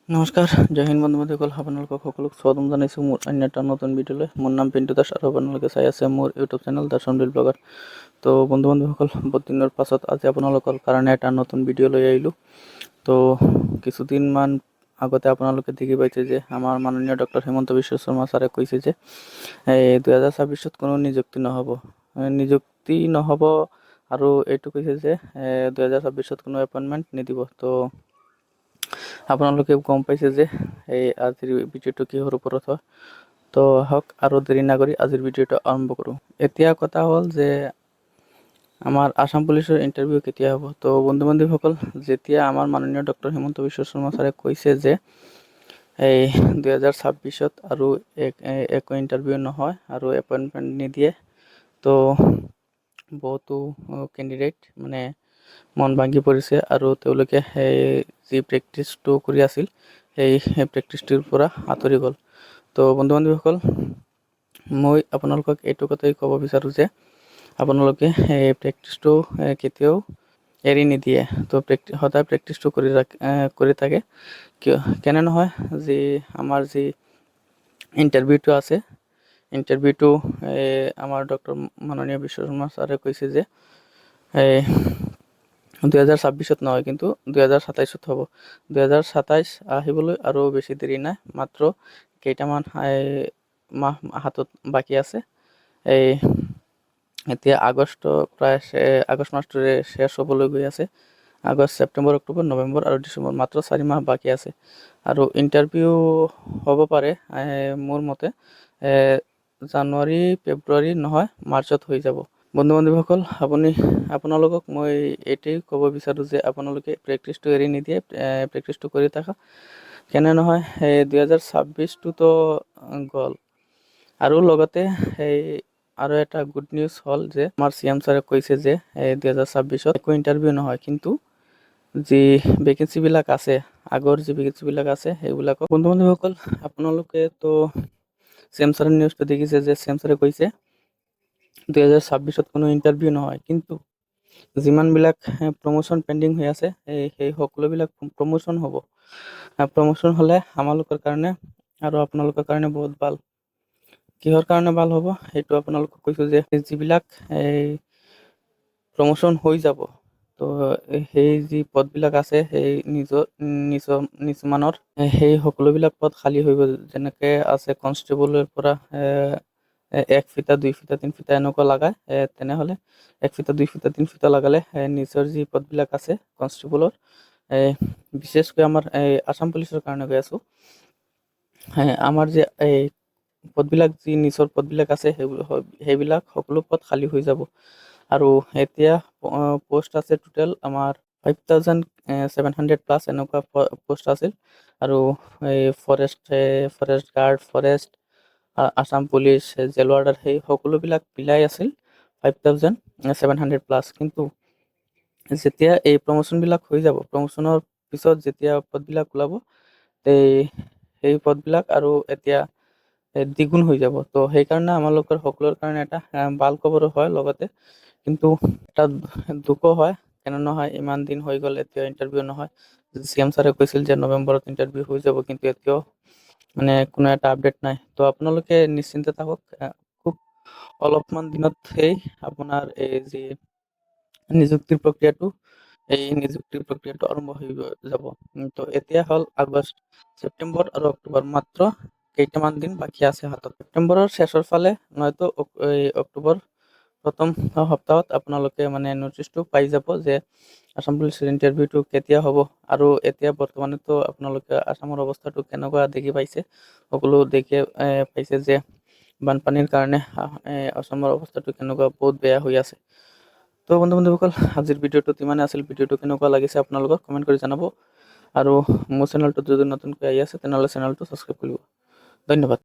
নমস্কাৰ, জয় হিন্দ বন্ধু বান্ধৱীসকল। আপোনালোকক সকলোক স্বাগতম জনাইছোঁ মোৰ অন্য এটা নতুন ভিডিঅ'লৈ। মোৰ নাম পিণ্টু দাস আৰু আপোনালোকে চাই আছে মোৰ ইউটিউব চেনেল দৰ্শন বিল ব্লগাৰ। তো বন্ধু বান্ধৱীসকল, বহুত দিনৰ পাছত আজি আপোনালোকৰ কাৰণে এটা নতুন ভিডিঅ' লৈ আহিলোঁ। তো কিছুদিনমান আগতে আপোনালোকে দেখি পাইছে যে আমাৰ মাননীয় ডক্টৰ হিমন্ত বিশ্ব শৰ্মা ছাৰে কৈছে যে 2026 কোনো নিযুক্তি নহ'ব আৰু এইটো কৈছে যে 2026 কোনো এপইণ্টমেণ্ট নিদিব। তো আপোনালোকে গম পাইছে যে আজিৰ ভিডিঅ'টো কিহৰ ওপৰত হয়। তো আহক আৰু দেৰি নকৰি আজিৰ ভিডিঅ'টো আৰম্ভ কৰোঁ। এতিয়া কথা হ'ল যে আমাৰ আসাম পুলিচৰ ইণ্টাৰভিউ কেতিয়া হ'ব। তো বন্ধু বান্ধৱীসকল, যেতিয়া আমাৰ মাননীয় ডক্টৰ হিমন্ত বিশ্ব শৰ্মা ছাৰে কৈছে যে 2026 আৰু একো ইণ্টাৰভিউ নহয় আৰু এপইণ্টমেণ্ট নিদিয়ে, তো বহুতো কেণ্ডিডেট মানে মন ভাঙি পৰিছে আৰু তেওঁলোকে যি প্ৰেক্টিছটো কৰি আছিল সেই প্ৰেক্টিছটোৰ পৰা আঁতৰি গ'ল। তো বন্ধু বান্ধৱীসকল, মই আপোনালোকক এইটো কথাই ক'ব বিচাৰোঁ যে আপোনালোকে প্ৰেক্টিছটো কেতিয়াও এৰি নিদিয়ে। তো সদায় প্ৰেক্টিছটো কৰি থাকে। কেনে নহয়, আমাৰ যি ইণ্টাৰভিউটো আছে, ইণ্টাৰভিউটো আমাৰ ডক্টৰ মাননীয় বিশ্ব শৰ্মা ছাৰে কৈছে যে 2026 নহয়, কিন্তু 2027 হ'ব। 2027 আহিবলৈ আৰু বেছি দেৰি নাই, মাত্ৰ কেইটামান মাহ হাতত বাকী আছে। এতিয়া আগষ্ট মাহটোৰে শেষ হ'বলৈ গৈ আছে। আগষ্ট, ছেপ্টেম্বৰ, অক্টোবৰ, নৱেম্বৰ আৰু ডিচেম্বৰ, মাত্ৰ 4 মাহ বাকী আছে। আৰু ইণ্টাৰভিউ হ'ব পাৰে মোৰ মতে জানুৱাৰী, ফেব্ৰুৱাৰী নহয় মাৰ্চত হৈ যাব। বন্ধু বান্ধৱীসকল, আপোনালোকক মই এইটোৱেই ক'ব বিচাৰোঁ যে আপোনালোকে প্ৰেক্টিছটো এৰি নিদিয়ে, প্ৰেক্টিছটো কৰি থাকা। কেনে নহয় 2026টোতো গ'ল, আৰু লগতে আৰু এটা গুড নিউজ হ'ল যে আমাৰ CM ছাৰে কৈছে যে 2026 একো ইণ্টাৰভিউ নহয়, কিন্তু যি ভেকেঞ্চিবিলাক আছে, আগৰ যি ভেকেঞ্চিবিলাক আছে সেইবিলাকক বন্ধু বান্ধৱীসকল, আপোনালোকে তো CM ছাৰৰ নিউজটো দেখিছে যে CM ছাৰে কৈছে 2026 কোনো ইণ্টাৰভিউ নহয়, কিন্তু যিমানবিলাক প্ৰমোশ্যন পেণ্ডিং হৈ আছে সেই সকলোবিলাক প্ৰমোশ্যন হ'ব। প্ৰমোশ্যন হ'লে আমালোকৰ কাৰণে আৰু আপোনালোকৰ কাৰণে বহুত ভাল। কিহৰ কাৰণে ভাল হ'ব সেইটো আপোনালোকক কৈছোঁ যে যিবিলাক প্ৰমোশ্যন হৈ যাব, তো সেই যি পদবিলাক আছে সেই নিজ মানৰ সেই সকলোবিলাক পদ খালী হৈ গ'ল। যেনেকৈ আছে কনষ্টেবলৰ পৰা 1 ফিটা 2 ফিটা 3 ফিটা এনেকুৱা লাগায়, তেনেহ'লে 1 ফিটা 2 ফিটা 3 ফিটা লগালে নিজৰ যি পদবিলাক আছে কনষ্টেবলৰ, বিশেষকৈ আমাৰ আসাম পুলিচৰ কাৰণে কৈ আছোঁ, আমাৰ যে পদবিলাক যি নিজৰ পদবিলাক আছে সেইবিলাক সকলো পদ খালী হৈ যাব। আৰু এতিয়া পোষ্ট আছে টোটেল আমাৰ 5700+ এনেকুৱা পোষ্ট আছিল। আৰু forest guard, Assam police, jail warder সেই সকলোবিলাক মিলাই আছিল 5700+। কিন্তু যেতিয়া এই প্ৰমোশ্যনবিলাক হৈ যাব, প্ৰমোশ্যনৰ পিছত যেতিয়া পদবিলাক ওলাব, সেই পদবিলাক আৰু এতিয়া দ্বিগুণ হৈ যাব। তো সেইকাৰণে আমালোকৰ সকলোৰ কাৰণে এটা ভাল খবৰ হয়। লগতে কিন্তু এটা দুখো হয়, কেনে নহয় ইমান দিন হৈ গ'ল এতিয়া ইণ্টাৰভিউ নহয়। CM ছাৰে কৈছিল যে নৱেম্বৰত ইণ্টাৰভিউ হৈ যাব, কিন্তু এতিয়াও মানে কোনো এটা আপডেট নাই। তো আপোনালোকে নিশ্চিন্ত থাকক, খুব অলপমান দিনত আপোনাৰ যি নিযুক্তিৰ প্ৰক্ৰিয়াটো আৰম্ভ হৈ যাব। তো এতিয়া হ'ল আগষ্ট, ছেপ্টেম্বৰ আৰু অক্টোবৰ, মাত্ৰ কেইটামান দিন বাকী আছে হাতত। ছেপ্টেম্বৰৰ শেষৰ ফালে নয়তো অক্টোবৰ প্ৰথম সপ্তাহত আপোনালোকে মানে নটিচটো পাই যাব যে আসাম পুলিচৰ ইণ্টাৰভিউটো কেতিয়া হ'ব। আৰু এতিয়া বৰ্তমানেতো আপোনালোকে আসামৰ অৱস্থাটো কেনেকুৱা দেখি পাইছে, সকলো দেখি পাইছে যে বানপানীৰ কাৰণে অসমৰ অৱস্থাটো কেনেকুৱা বহুত বেয়া হৈ আছে। তো বন্ধু বান্ধৱীসকল, আজিৰ ভিডিঅ'টোত ইমানে আছিল। ভিডিঅ'টো কেনেকুৱা লাগিছে আপোনালোকক কমেণ্ট কৰি জনাব, আৰু মোৰ চেনেলটোত যদি নতুনকৈ আহি আছে তেনেহ'লে চেনেলটো ছাবস্ক্ৰাইব কৰিব। ধন্যবাদ।